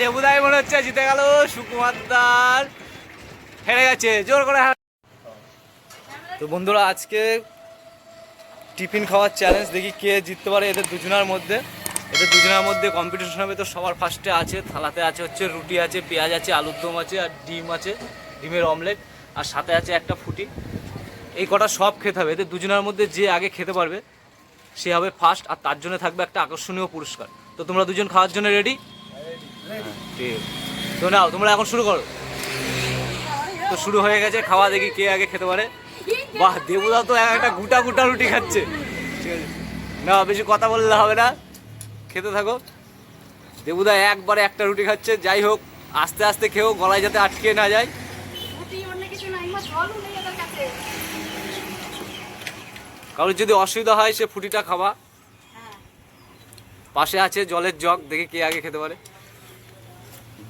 দেবুদাই মনে হচ্ছে জিতে গেল, সুকুমারদার হেরে গেছে, জোর করে। তো বন্ধুরা, আজকে টিফিন খাওয়ার চ্যালেঞ্জ, দেখি কে জিততে পারে এদের দুজনের মধ্যে। এদের দুজনের মধ্যে কম্পিটিশন হবে। তো সবার ফার্স্টে আছে, থালাতে আছে হচ্ছে রুটি আছে, পেঁয়াজ আছে, আলুর দম আছে, আর ডিম আছে, ডিমের অমলেট, আর সাথে আছে একটা ফুটি। এই কটা সব খেতে হবে। এদের দুজনের মধ্যে যে আগে খেতে পারবে সে হবে ফার্স্ট, আর তার জন্য থাকবে একটা আকর্ষণীয় পুরস্কার। তো তোমরা দুজন খাওয়ার জন্য রেডি? ঠিক। তো নাও, তোমরা এখন শুরু করো। তো শুরু হয়ে গেছে খাওয়া, দেখি কে আগে খেতে পারে। বাহ, দেবুদা তো একটা গোটা গোটা রুটি খাচ্ছে। ঠিক আছে, না বেশি কথা বললে হবে না, খেতে থাকো। দেবুদা একবারে একটা রুটি খাচ্ছে। যাই হোক, আস্তে আস্তে খেও, গলায় যাতে আটকে না যায়। কারোর যদি অসুবিধা হয় সে ফুটিটা খাওয়া। পাশে আছে জলের জগ, দেখি কে আগে খেতে পারে।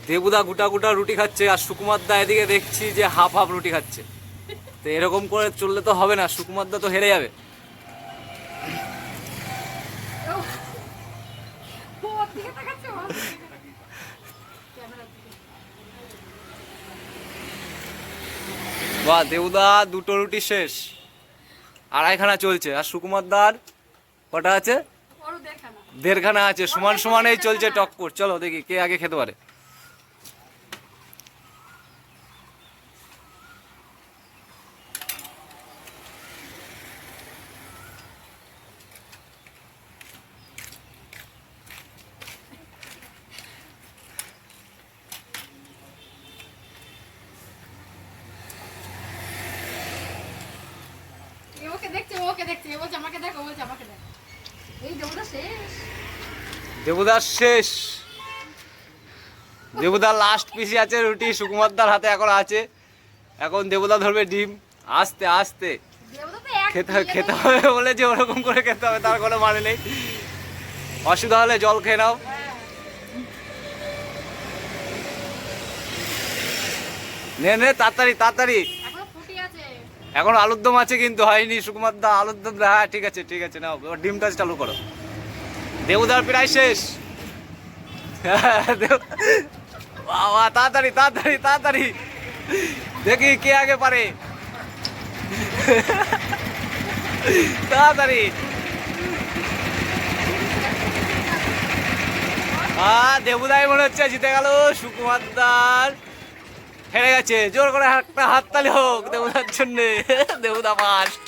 দেবুদা গোটা গোটা রুটি খাচ্ছে, আর সুকুমারদা এদিকে দেখছি যে হাফ হাফ রুটি খাচ্ছে। তো এরকম করে চললে তো হবে না, সুকুমারদা তো হেরে যাবে। বাহ, দেবুদা দুটো রুটি শেষ, আড়াইখানা চলছে। আর সুকুমারদার কটা আছে? দেড়খানা আছে। সমান সমানেই চলছে টক্কর। চলো দেখি কে আগে খেতে পারে। দেবুদার শেষ। দেবুদার লাস্ট পিসি আছে রুটি, সুকুমারদার হাতে এখন আছে। এখন দেবুদা ধরবে ডিম। আস্তে আস্তে খেতে হবে বলে যে ওরকম করে খেতে হবে তার কোনো মানে নেই। অসুবিধা হলে জল খেয়ে নাও। নে তাড়াতাড়ি তাড়াতাড়ি। এখন আলুর দম আছে কিন্তু হয়নি। সুকুমারদা আলুর দম, হ্যাঁ ঠিক আছে ঠিক আছে, নাও ডিমটা চালু করো। দেবুদার প্রায় শেষ। বাবা, তাড়াতাড়ি তাড়াতাড়ি তাড়াতাড়ি, দেখি কে আগে পারে। তাড়াতাড়ি। দেবুদাই মনে হচ্ছে জিতে গেল, সুকুমারদার হেরে গেছে। জোর করে একটা হাততালি হোক দেবুদার জন্যে। দেবুদা ফার্স্ট।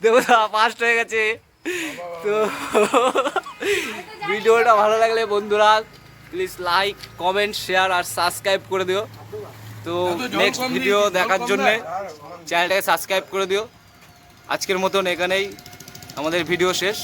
দেবুদা ফার্স্ট হয়ে গেছে। তো ভিডিওটা ভালো লাগলে বন্ধুরা প্লিজ লাইক, কমেন্ট, শেয়ার আর সাবস্ক্রাইব করে দিও। তো নেক্সট ভিডিও দেখার জন্য চ্যানেলটাকে সাবস্ক্রাইব করে দিও। আজকের মতন এখানেই আমাদের ভিডিও শেষ।